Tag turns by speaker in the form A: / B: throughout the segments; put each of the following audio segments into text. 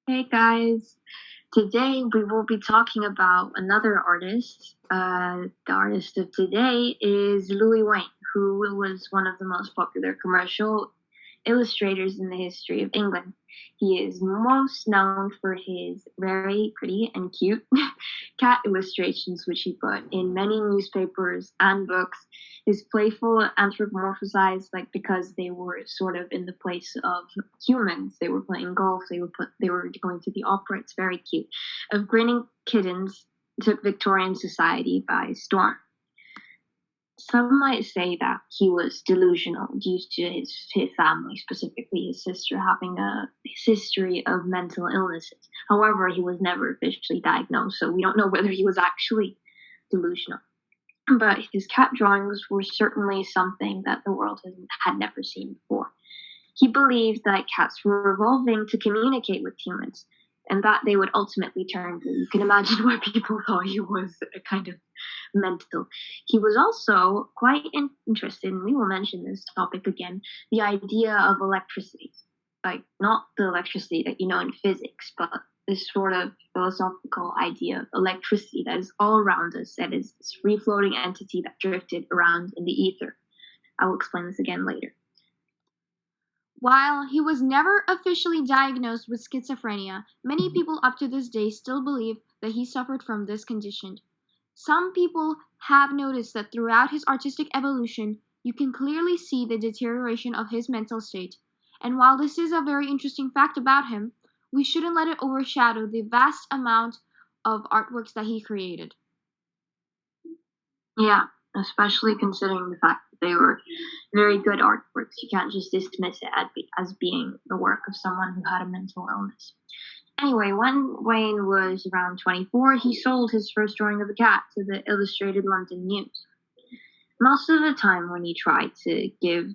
A: Hey guys, today we will be talking about another artist. The artist of today is Louis Wain, who was one of the most popular commercial illustrators in the history of England. He is most known for his very pretty and cute cat illustrations, which he put in many newspapers and books. His playful anthropomorphized, like because they were sort of in the place of humans. They were playing golf. They were going to the opera. It's very cute. Of grinning kittens took Victorian society by storm. Some might say that he was delusional due to his family, specifically his sister, having a history of mental illnesses. However, he was never officially diagnosed, so we don't know whether he was actually delusional. But his cat drawings were certainly something that the world had never seen before. He believed that cats were evolving to communicate with humans, and that they would ultimately turn blue. You can imagine why people thought he was a kind of mental. He was also quite interested, and we will mention this topic again, the idea of electricity. Like, not the electricity that you know in physics, but this sort of philosophical idea of electricity that is all around us, that is this free floating entity that drifted around in the ether. I will explain this again later.
B: While he was never officially diagnosed with schizophrenia, many people up to this day still believe that he suffered from this condition. Some people have noticed that throughout his artistic evolution, you can clearly see the deterioration of his mental state. And while this is a very interesting fact about him, we shouldn't let it overshadow the vast amount of artworks that he created.
A: Yeah, especially considering the fact that they were very good artworks. You can't just dismiss it as being the work of someone who had a mental illness. Anyway, when Wayne was around 24, he sold his first drawing of a cat to the Illustrated London News. Most of the time, when he tried to give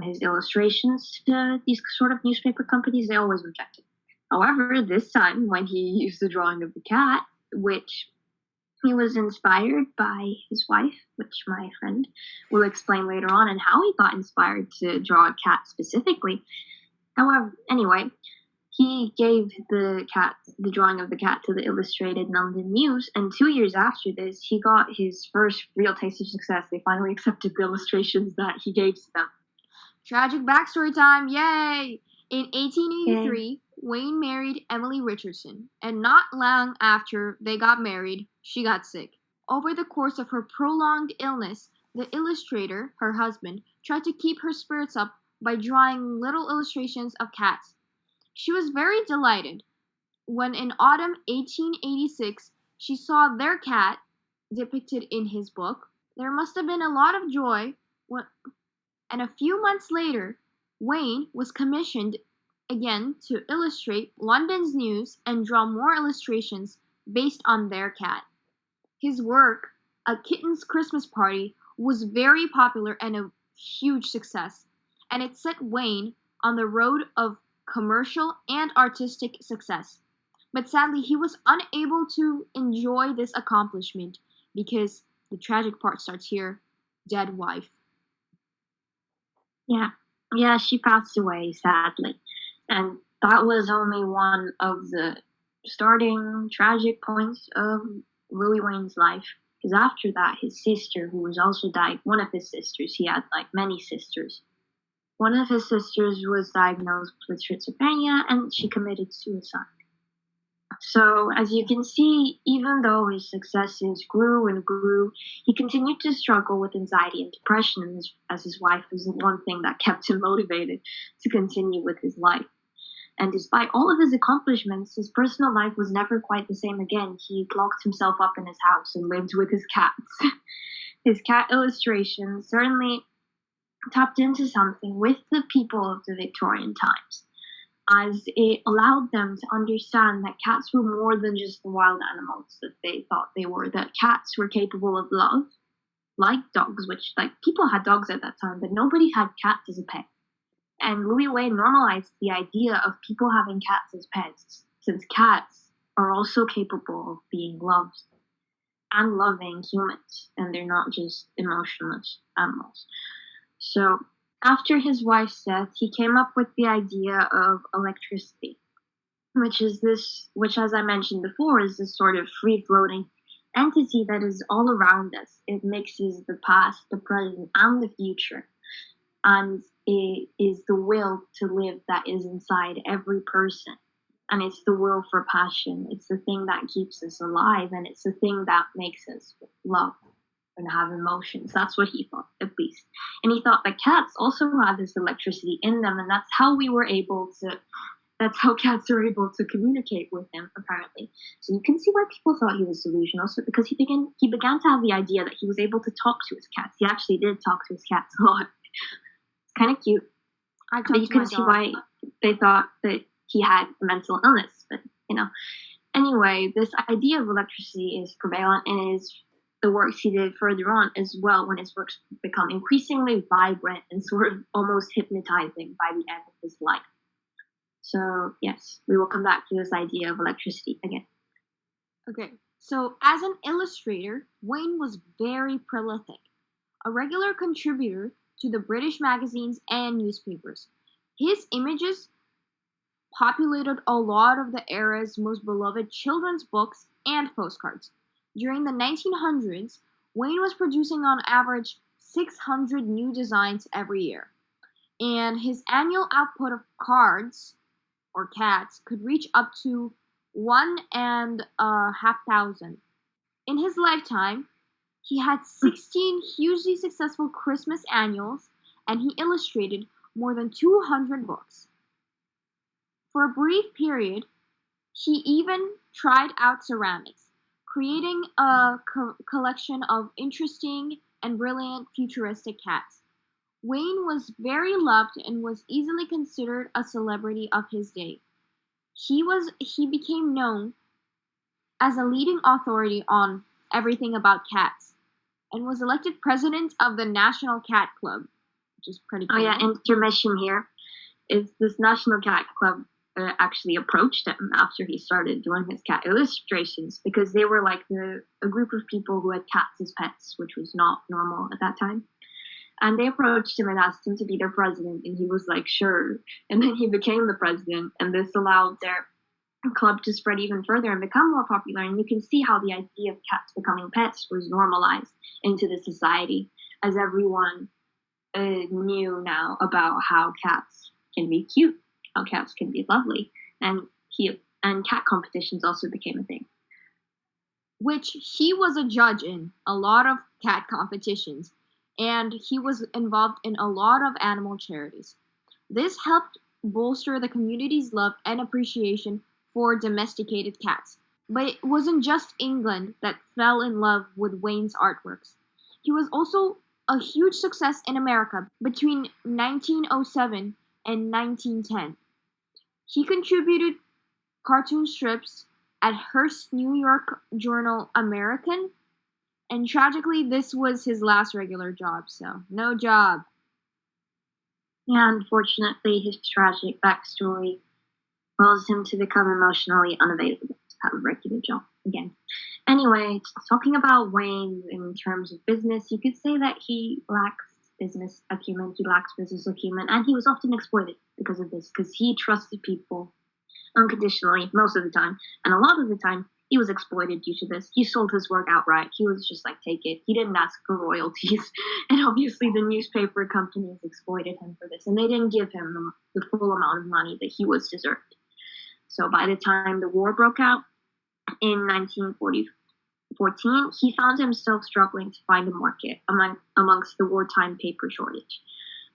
A: his illustrations to these sort of newspaper companies, they always rejected. However, this time, when he used the drawing of the cat, which he was inspired by his wife, which my friend will explain later on, and how he got inspired to draw a cat specifically. However, anyway, he gave the drawing of the cat to the Illustrated London News, and 2 years after this, he got his first real taste of success. They finally accepted the illustrations that he gave to them.
B: Tragic backstory time, yay! In 1883, Wayne married Emily Richardson, and not long after they got married, she got sick. Over the course of her prolonged illness, the illustrator, her husband, tried to keep her spirits up by drawing little illustrations of cats. She was very delighted when in autumn 1886 she saw their cat depicted in his book. There must have been a lot of joy when, and a few months later, Wayne was commissioned again to illustrate London's news and draw more illustrations based on their cat. His work, A Kitten's Christmas Party, was very popular and a huge success, and it set Wayne on the road of commercial and artistic success. But sadly, he was unable to enjoy this accomplishment because the tragic part starts here: dead wife.
A: Yeah, she passed away sadly, and that was only one of the starting tragic points of Louis Wayne's life. Because after that, his sister, who was also one of his sisters, he had like many sisters. One of his sisters was diagnosed with schizophrenia, and she committed suicide. So, as you can see, even though his successes grew and grew, he continued to struggle with anxiety and depression, as his wife was the one thing that kept him motivated to continue with his life. And despite all of his accomplishments, his personal life was never quite the same again. He locked himself up in his house and lived with his cats. His cat illustrations certainly tapped into something with the people of the Victorian times, as it allowed them to understand that cats were more than just the wild animals that they thought they were, that cats were capable of love, like dogs, which, like, people had dogs at that time, but nobody had cats as a pet. And Louis Wain normalized the idea of people having cats as pets, since cats are also capable of being loved and loving humans, and they're not just emotionless animals. So, after his wife's death, he came up with the idea of electricity. which, as I mentioned before, is this sort of free-floating entity that is all around us. It mixes the past, the present, and the future. And it is the will to live that is inside every person. And it's the will for passion. It's the thing that keeps us alive, and it's the thing that makes us love and have emotions. That's what he thought, at least. And he thought that cats also had this electricity in them, and that's how cats are able to communicate with him, apparently. So you can see why people thought he was delusional. So because he began to have the idea that he was able to talk to his cats. He actually did talk to his cats a lot. It's kind of cute. But you can see why they thought that he had a mental illness. But anyway, this idea of electricity is prevalent in the works he did further on as well, when his works become increasingly vibrant and sort of almost hypnotizing by the end of his life. So, yes, we will come back to this idea of electricity again.
B: Okay, so as an illustrator, Wain was very prolific, a regular contributor to the British magazines and newspapers. His images populated a lot of the era's most beloved children's books and postcards. During the 1900s, Wain was producing on average 600 new designs every year, and his annual output of cards or cats could reach up to 1,500. In his lifetime, he had 16 hugely successful Christmas annuals, and he illustrated more than 200 books. For a brief period, he even tried out ceramics, creating a collection of interesting and brilliant futuristic cats. Wain was very loved and was easily considered a celebrity of his day. He became known as a leading authority on everything about cats, and was elected president of the National Cat Club, which is pretty cool.
A: Oh yeah, intermission here is this National Cat Club actually approached him after he started doing his cat illustrations, because they were like a group of people who had cats as pets, which was not normal at that time. And they approached him and asked him to be their president, and he was like, sure. And then he became the president, and this allowed their club to spread even further and become more popular. And you can see how the idea of cats becoming pets was normalized into the society, as everyone knew now about how cats can be cute, how cats can be lovely, and cat competitions also became a thing.
B: Which he was a judge in a lot of cat competitions, and he was involved in a lot of animal charities. This helped bolster the community's love and appreciation for domesticated cats. But it wasn't just England that fell in love with Wain's artworks. He was also a huge success in America between 1907 and 1910. He contributed cartoon strips at Hearst's New York Journal American, and tragically, this was his last regular job, so no job.
A: Yeah, unfortunately, his tragic backstory caused him to become emotionally unavailable to have a regular job again. Anyway, talking about Wain in terms of business, you could say that he lacks business acumen, and he was often exploited because of this, because he trusted people unconditionally most of the time, and a lot of the time he was exploited due to this. He sold his work outright. He was just like, take it. He didn't ask for royalties. And obviously the newspaper companies exploited him for this, and they didn't give him the full amount of money that he was deserved. So by the time the war broke out in 1914, he found himself struggling to find a market amongst the wartime paper shortage.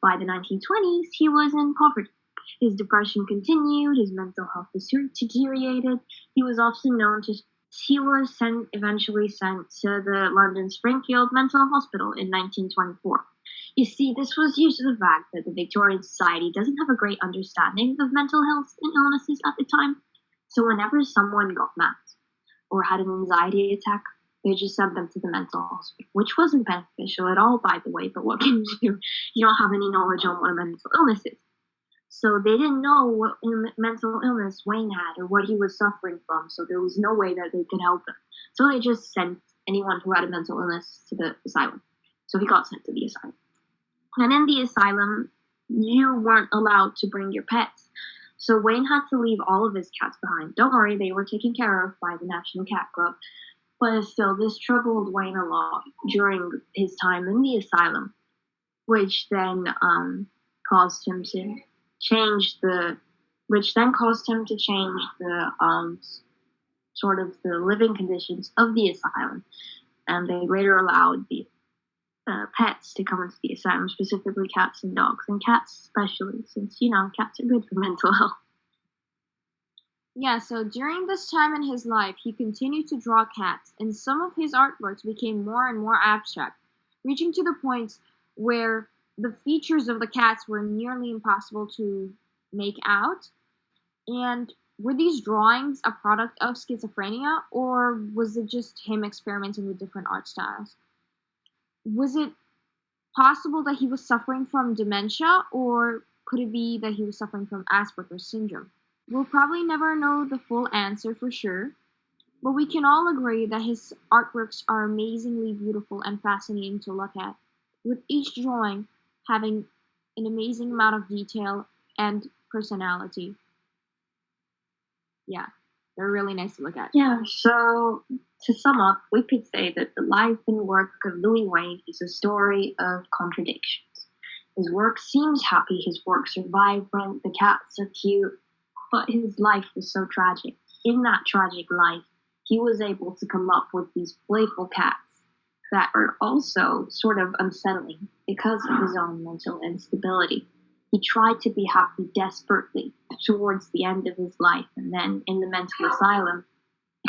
A: By the 1920s, he was in poverty. His depression continued, his mental health deteriorated. He was eventually sent to the London Springfield Mental Hospital in 1924. You see, this was due to the fact that the Victorian society doesn't have a great understanding of mental health and illnesses at the time. So whenever someone got mad or had an anxiety attack, they just sent them to the mental hospital, which wasn't beneficial at all, by the way, but what can you do? You don't have any knowledge on what a mental illness is. So they didn't know what mental illness Wain had or what he was suffering from, so there was no way that they could help him. So they just sent anyone who had a mental illness to the asylum. So he got sent to the asylum. And in the asylum, you weren't allowed to bring your pets. So Wayne had to leave all of his cats behind. Don't worry, they were taken care of by the National Cat Club. But still, this troubled Wayne a lot during his time in the asylum, which then caused him to change the sort of the living conditions of the asylum, and they later allowed the pets to come into the asylum, specifically cats and dogs, and cats especially, since cats are good for mental health.
B: Yeah, so during this time in his life, he continued to draw cats, and some of his artworks became more and more abstract, reaching to the point where the features of the cats were nearly impossible to make out. And were these drawings a product of schizophrenia, or was it just him experimenting with different art styles? Was it possible that he was suffering from dementia, or could it be that he was suffering from Asperger's syndrome? We'll probably never know the full answer for sure, but we can all agree that his artworks are amazingly beautiful and fascinating to look at, with each drawing having an amazing amount of detail and personality. Yeah, they're really nice to look at.
A: Yeah, so to sum up, we could say that the life and work of Louis Wain is a story of contradictions. His work seems happy, his works are vibrant, the cats are cute, but his life was so tragic. In that tragic life, he was able to come up with these playful cats that are also sort of unsettling because of his own mental instability. He tried to be happy desperately towards the end of his life, and then in the mental asylum,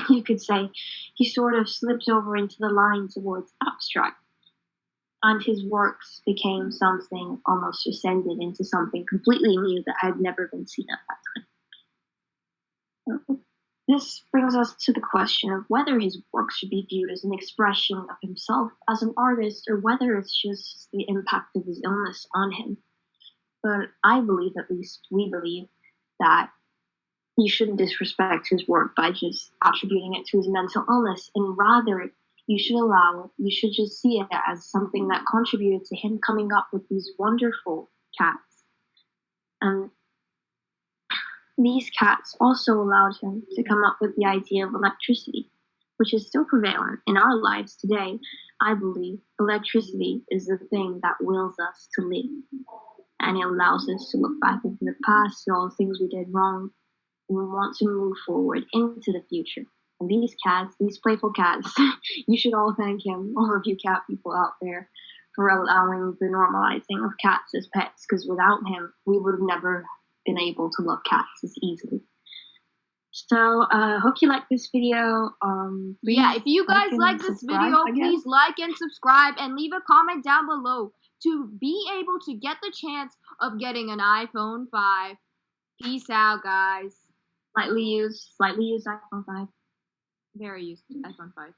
A: you could say he sort of slipped over into the line towards abstract. And his works became something almost ascended into something completely new that had never been seen at that time. This brings us to the question of whether his work should be viewed as an expression of himself as an artist, or whether it's just the impact of his illness on him. But I believe, at least we believe, that you shouldn't disrespect his work by just attributing it to his mental illness, and rather you should just see it as something that contributed to him coming up with these wonderful cats. And these cats also allowed him to come up with the idea of electricity, which is still prevalent in our lives today. I believe electricity is the thing that wills us to live, and it allows us to look back into the past and all the things we did wrong, and we want to move forward into the future. And these cats, these playful cats, you should all thank him, all of you cat people out there, for allowing the normalizing of cats as pets, because without him, we would have never been able to love cats as easily. So, hope you like this video.
B: If you guys like this video, please like and subscribe and leave a comment down below to be able to get the chance of getting an iPhone 5. Peace out, guys.
A: Slightly used iPhone 5.
B: Very used iPhone 5.